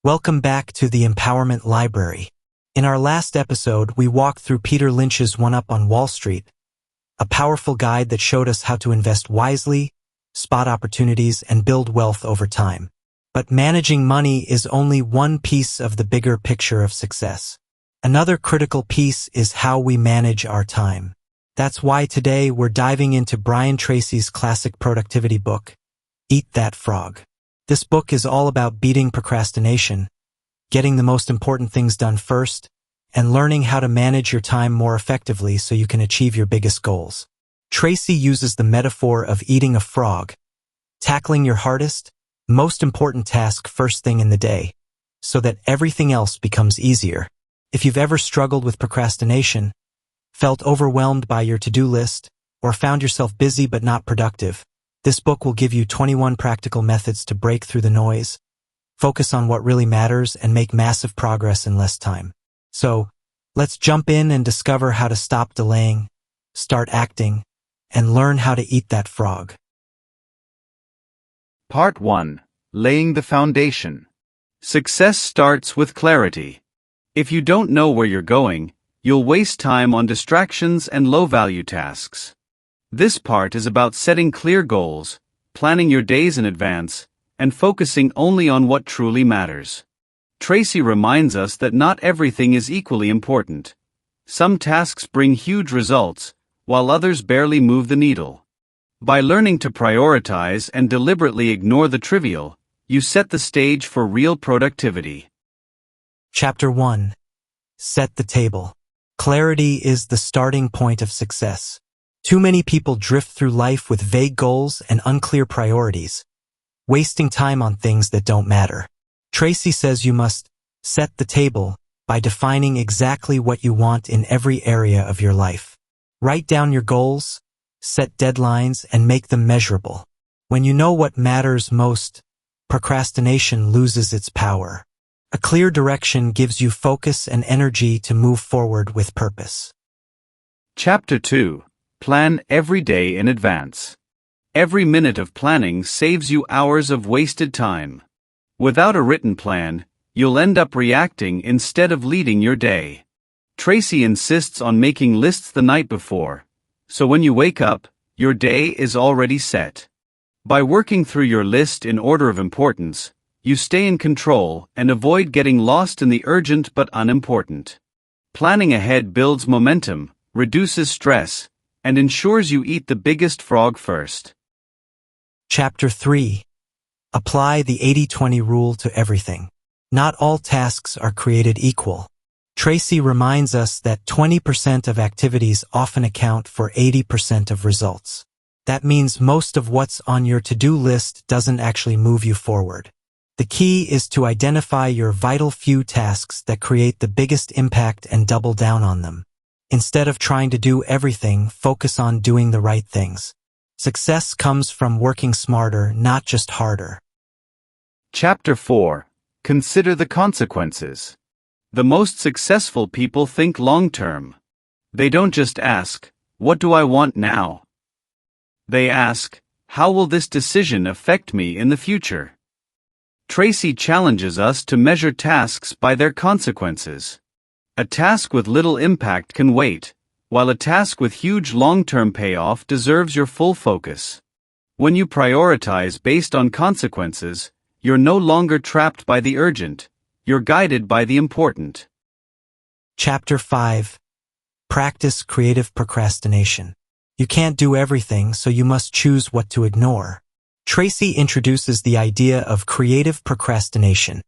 Welcome back to the Empowerment Library. In our last episode, we walked through Peter Lynch's One Up on Wall Street, a powerful guide that showed us how to invest wisely, spot opportunities, and build wealth over time. But managing money is only one piece of the bigger picture of success. Another critical piece is how we manage our time. That's why today we're diving into Brian Tracy's classic productivity book, Eat That Frog. This book is all about beating procrastination, getting the most important things done first, and learning how to manage your time more effectively so you can achieve your biggest goals. Tracy uses the metaphor of eating a frog, tackling your hardest, most important task first thing in the day, so that everything else becomes easier. If you've ever struggled with procrastination, felt overwhelmed by your to-do list, or found yourself busy but not productive, this book will give you 21 practical methods to break through the noise, focus on what really matters, and make massive progress in less time. So, let's jump in and discover how to stop delaying, start acting, and learn how to eat that frog. Part 1. Laying the Foundation. Success starts with clarity. If you don't know where you're going, you'll waste time on distractions and low-value tasks. This part is about setting clear goals, planning your days in advance, and focusing only on what truly matters. Tracy reminds us that not everything is equally important. Some tasks bring huge results, while others barely move the needle. By learning to prioritize and deliberately ignore the trivial, you set the stage for real productivity. Chapter 1. Set the table. Clarity is the starting point of success. Too many people drift through life with vague goals and unclear priorities, wasting time on things that don't matter. Tracy says you must set the table by defining exactly what you want in every area of your life. Write down your goals, set deadlines, and make them measurable. When you know what matters most, procrastination loses its power. A clear direction gives you focus and energy to move forward with purpose. Chapter 2. Plan every day in advance. Every minute of planning saves you hours of wasted time. Without a written plan, you'll end up reacting instead of leading your day. Tracy insists on making lists the night before, so when you wake up, your day is already set. By working through your list in order of importance, you stay in control and avoid getting lost in the urgent but unimportant. Planning ahead builds momentum, reduces stress, and ensures you eat the biggest frog first. Chapter 3. Apply the 80-20 rule to everything. Not all tasks are created equal. Tracy reminds us that 20% of activities often account for 80% of results. That means most of what's on your to-do list doesn't actually move you forward. The key is to identify your vital few tasks that create the biggest impact and double down on them. Instead of trying to do everything, focus on doing the right things. Success comes from working smarter, not just harder. Chapter 4. Consider the consequences. The most successful people think long-term. They don't just ask, "What do I want now?" They ask, "How will this decision affect me in the future?" Tracy challenges us to measure tasks by their consequences. A task with little impact can wait, while a task with huge long-term payoff deserves your full focus. When you prioritize based on consequences, you're no longer trapped by the urgent, you're guided by the important. Chapter 5. Practice creative procrastination. You can't do everything, so you must choose what to ignore. Tracy introduces the idea of creative procrastination,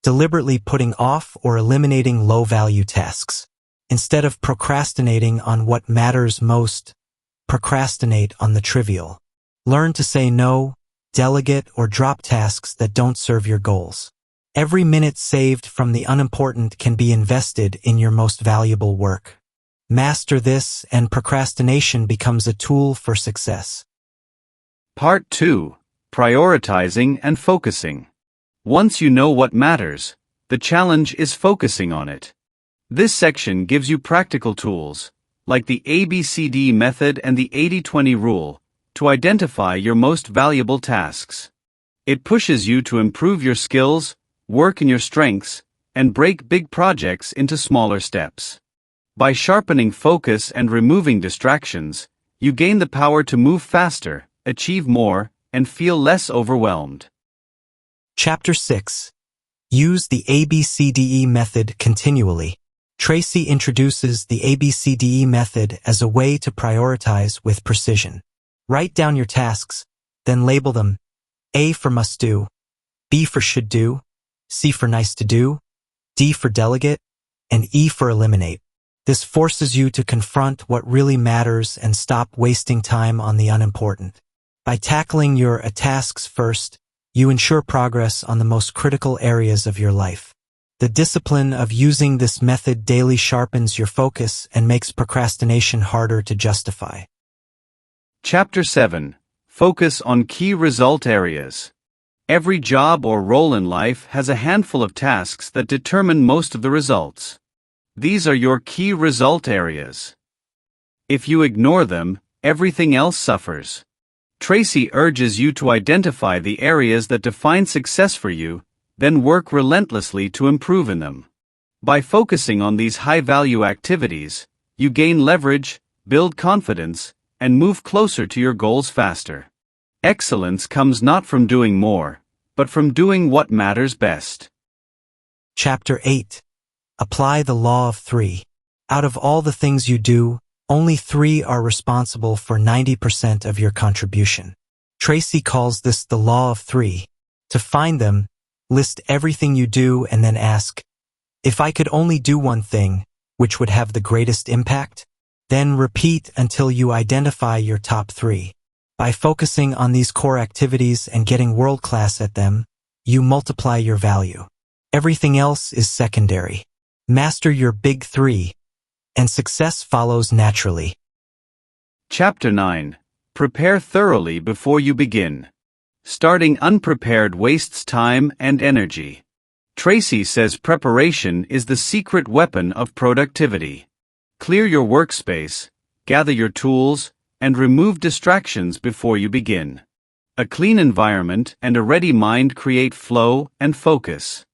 deliberately putting off or eliminating low-value tasks. Instead of procrastinating on what matters most, procrastinate on the trivial. Learn to say no, delegate, or drop tasks that don't serve your goals. Every minute saved from the unimportant can be invested in your most valuable work. Master this, and procrastination becomes a tool for success. Part 2. Prioritizing and focusing. Once you know what matters, the challenge is focusing on it. This section gives you practical tools, like the ABCDE method and the 80-20 rule, to identify your most valuable tasks. It pushes you to improve your skills, work in your strengths, and break big projects into smaller steps. By sharpening focus and removing distractions, you gain the power to move faster, achieve more, and feel less overwhelmed. Chapter 6. Use the ABCDE method continually. Tracy introduces the ABCDE method as a way to prioritize with precision. Write down your tasks, then label them: A for must do, B for should do, C for nice to do, D for delegate, and E for eliminate. This forces you to confront what really matters and stop wasting time on the unimportant. By tackling your tasks first, you ensure progress on the most critical areas of your life. The discipline of using this method daily sharpens your focus and makes procrastination harder to justify. Chapter 7. Focus on key result areas. Every job or role in life has a handful of tasks that determine most of the results. These are your key result areas. If you ignore them, everything else suffers. Tracy urges you to identify the areas that define success for you, then work relentlessly to improve in them. By focusing on these high-value activities, you gain leverage, build confidence, and move closer to your goals faster. Excellence comes not from doing more, but from doing what matters best. Chapter 8. Apply the law of 3. Out of all the things you do, only 3 are responsible for 90% of your contribution. Tracy calls this the law of 3. To find them, list everything you do and then ask, if I could only do one thing, which would have the greatest impact? Then repeat until you identify your top 3. By focusing on these core activities and getting world-class at them, you multiply your value. Everything else is secondary. Master your big 3, and success follows naturally. Chapter 9. Prepare thoroughly before you begin. Starting unprepared wastes time and energy. Tracy says preparation is the secret weapon of productivity. Clear your workspace, gather your tools, and remove distractions before you begin. A clean environment and a ready mind create flow and focus.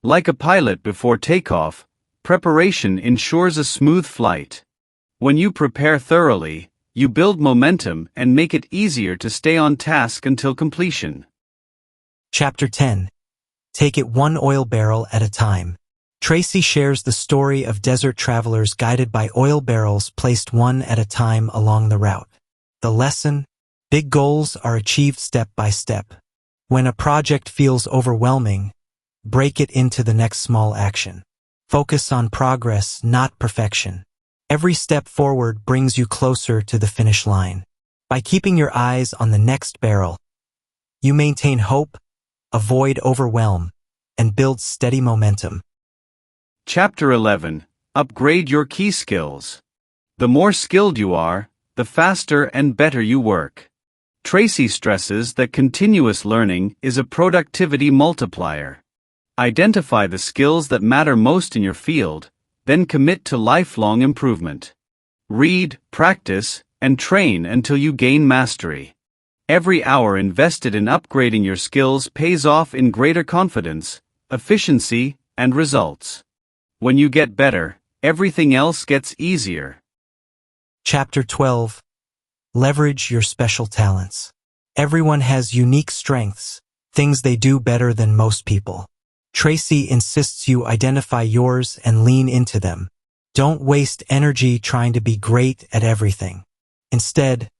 Like a pilot before takeoff, preparation ensures a smooth flight. When you prepare thoroughly, you build momentum and make it easier to stay on task until completion. Chapter 10. Take it one oil barrel at a time. Tracy shares the story of desert travelers guided by oil barrels placed one at a time along the route. The lesson: big goals are achieved step by step. When a project feels overwhelming, break it into the next small action. Focus on progress, not perfection. Every step forward brings you closer to the finish line. By keeping your eyes on the next barrel, you maintain hope, avoid overwhelm, and build steady momentum. Chapter 11. Upgrade your key skills. The more skilled you are, the faster and better you work. Tracy stresses that continuous learning is a productivity multiplier. Identify the skills that matter most in your field, then commit to lifelong improvement. Read, practice, and train until you gain mastery. Every hour invested in upgrading your skills pays off in greater confidence, efficiency, and results. When you get better, everything else gets easier. Chapter 12. Leverage your special talents. Everyone has unique strengths, things they do better than most people. Tracy insists you identify yours and lean into them. Don't waste energy trying to be great at everything. Instead,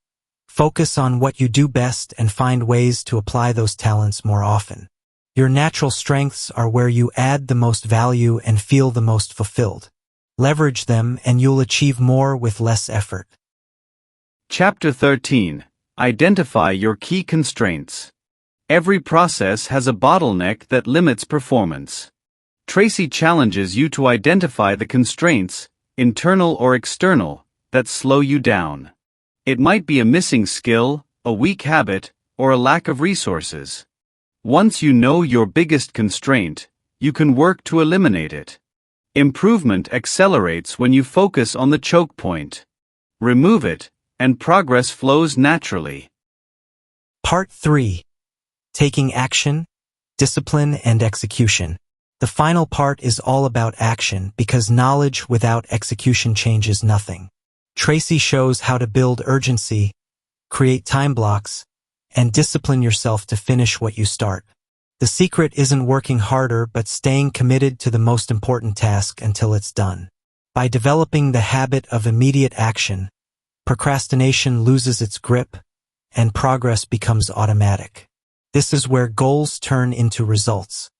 focus on what you do best and find ways to apply those talents more often. Your natural strengths are where you add the most value and feel the most fulfilled. Leverage them and you'll achieve more with less effort. Chapter 13. Identify your key constraints. Every process has a bottleneck that limits performance. Tracy challenges you to identify the constraints, internal or external, that slow you down. It might be a missing skill, a weak habit, or a lack of resources. Once you know your biggest constraint, you can work to eliminate it. Improvement accelerates when you focus on the choke point. Remove it, and progress flows naturally. Part 3. Taking action, discipline and execution. The final part is all about action because knowledge without execution changes nothing. Tracy shows how to build urgency, create time blocks, and discipline yourself to finish what you start. The secret isn't working harder but staying committed to the most important task until it's done. By developing the habit of immediate action, procrastination loses its grip and progress becomes automatic. This is where goals turn into results.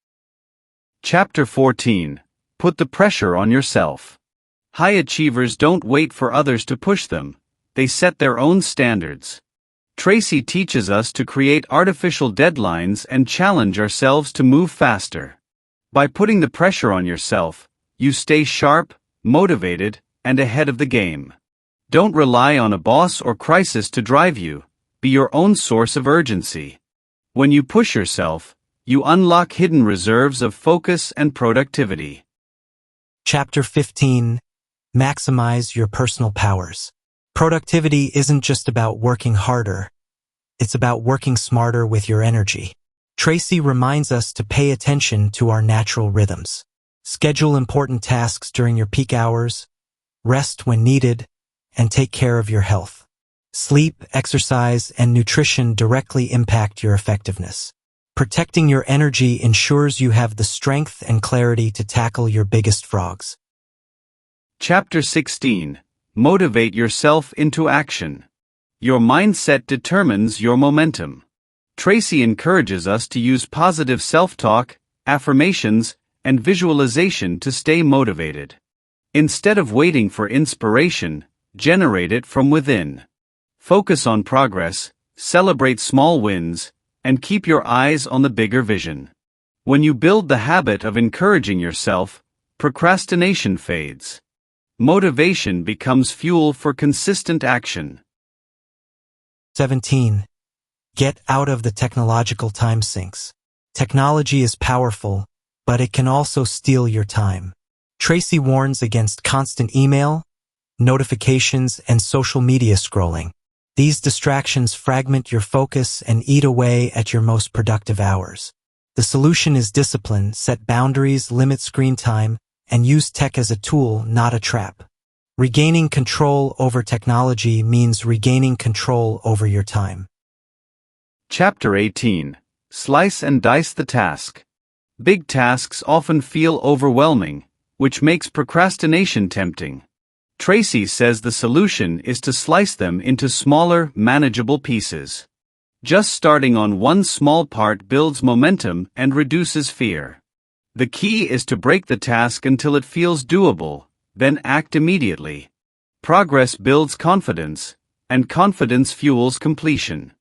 Chapter 14. Put the pressure on yourself. High achievers don't wait for others to push them, they set their own standards. Tracy teaches us to create artificial deadlines and challenge ourselves to move faster. By putting the pressure on yourself, you stay sharp, motivated, and ahead of the game. Don't rely on a boss or crisis to drive you, be your own source of urgency. When you push yourself, you unlock hidden reserves of focus and productivity. Chapter 15. Maximize your personal powers. Productivity isn't just about working harder, it's about working smarter with your energy. Tracy reminds us to pay attention to our natural rhythms. Schedule important tasks during your peak hours, rest when needed, and take care of your health. Sleep, exercise, and nutrition directly impact your effectiveness. Protecting your energy ensures you have the strength and clarity to tackle your biggest frogs. Chapter 16. Motivate yourself into action. Your mindset determines your momentum. Tracy encourages us to use positive self-talk, affirmations, and visualization to stay motivated. Instead of waiting for inspiration, generate it from within. Focus on progress, celebrate small wins, and keep your eyes on the bigger vision. When you build the habit of encouraging yourself, procrastination fades. Motivation becomes fuel for consistent action. 17. Get out of the technological time sinks. Technology is powerful, but it can also steal your time. Tracy warns against constant email, notifications, and social media scrolling. These distractions fragment your focus and eat away at your most productive hours. The solution is discipline, set boundaries, limit screen time, and use tech as a tool, not a trap. Regaining control over technology means regaining control over your time. Chapter 18. Slice and dice the task. Big tasks often feel overwhelming, which makes procrastination tempting. Tracy says the solution is to slice them into smaller, manageable pieces. Just starting on one small part builds momentum and reduces fear. The key is to break the task until it feels doable, then act immediately. Progress builds confidence, and confidence fuels completion.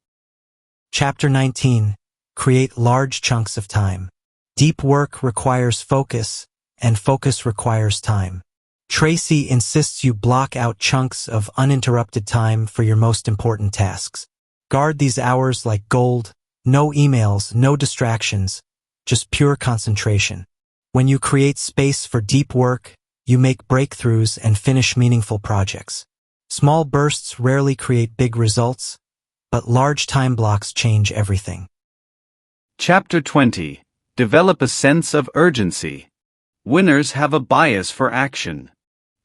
Chapter 19. Create large chunks of time. Deep work requires focus, and focus requires time. Tracy insists you block out chunks of uninterrupted time for your most important tasks. Guard these hours like gold, no emails, no distractions, just pure concentration. When you create space for deep work, you make breakthroughs and finish meaningful projects. Small bursts rarely create big results, but large time blocks change everything. Chapter 20. Develop a sense of urgency. Winners have a bias for action.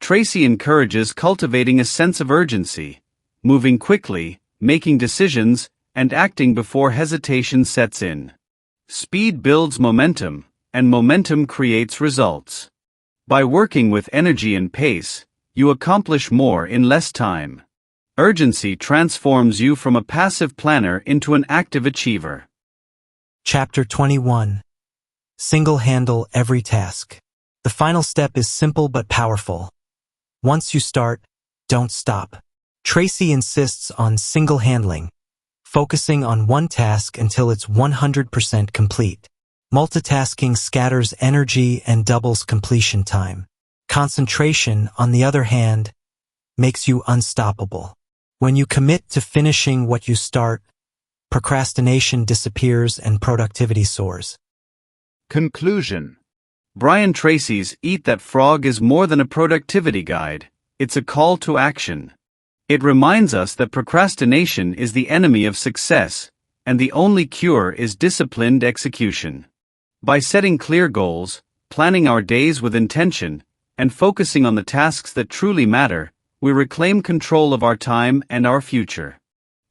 Tracy encourages cultivating a sense of urgency, moving quickly, making decisions, and acting before hesitation sets in. Speed builds momentum, and momentum creates results. By working with energy and pace, you accomplish more in less time. Urgency transforms you from a passive planner into an active achiever. Chapter 21. Single-handle every task. The final step is simple but powerful. Once you start, don't stop. Tracy insists on single-handling, focusing on one task until it's 100% complete. Multitasking scatters energy and doubles completion time. Concentration, on the other hand, makes you unstoppable. When you commit to finishing what you start, procrastination disappears and productivity soars. Conclusion. Brian Tracy's Eat That Frog is more than a productivity guide, it's a call to action. It reminds us that procrastination is the enemy of success, and the only cure is disciplined execution. By setting clear goals, planning our days with intention, and focusing on the tasks that truly matter, we reclaim control of our time and our future.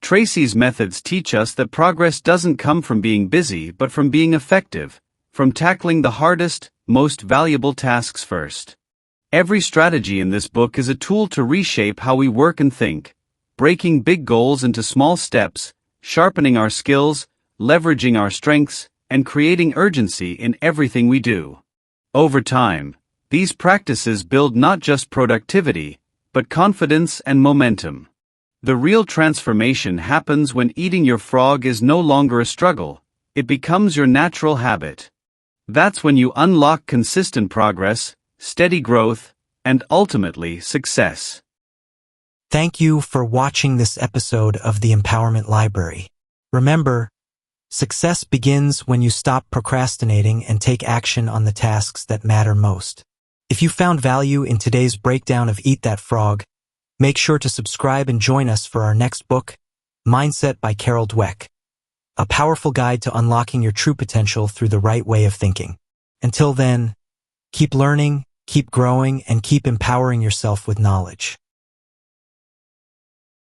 Tracy's methods teach us that progress doesn't come from being busy but from being effective, from tackling the hardest, most valuable tasks first. Every strategy in this book is a tool to reshape how we work and think, breaking big goals into small steps, sharpening our skills, leveraging our strengths, and creating urgency in everything we do. Over time, these practices build not just productivity, but confidence and momentum. The real transformation happens when eating your frog is no longer a struggle, it becomes your natural habit. That's when you unlock consistent progress, steady growth, and ultimately success. Thank you for watching this episode of the Empowerment Library. Remember, success begins when you stop procrastinating and take action on the tasks that matter most. If you found value in today's breakdown of Eat That Frog, make sure to subscribe and join us for our next book, Mindset by Carol Dweck, a powerful guide to unlocking your true potential through the right way of thinking. Until then, keep learning, keep growing, and keep empowering yourself with knowledge.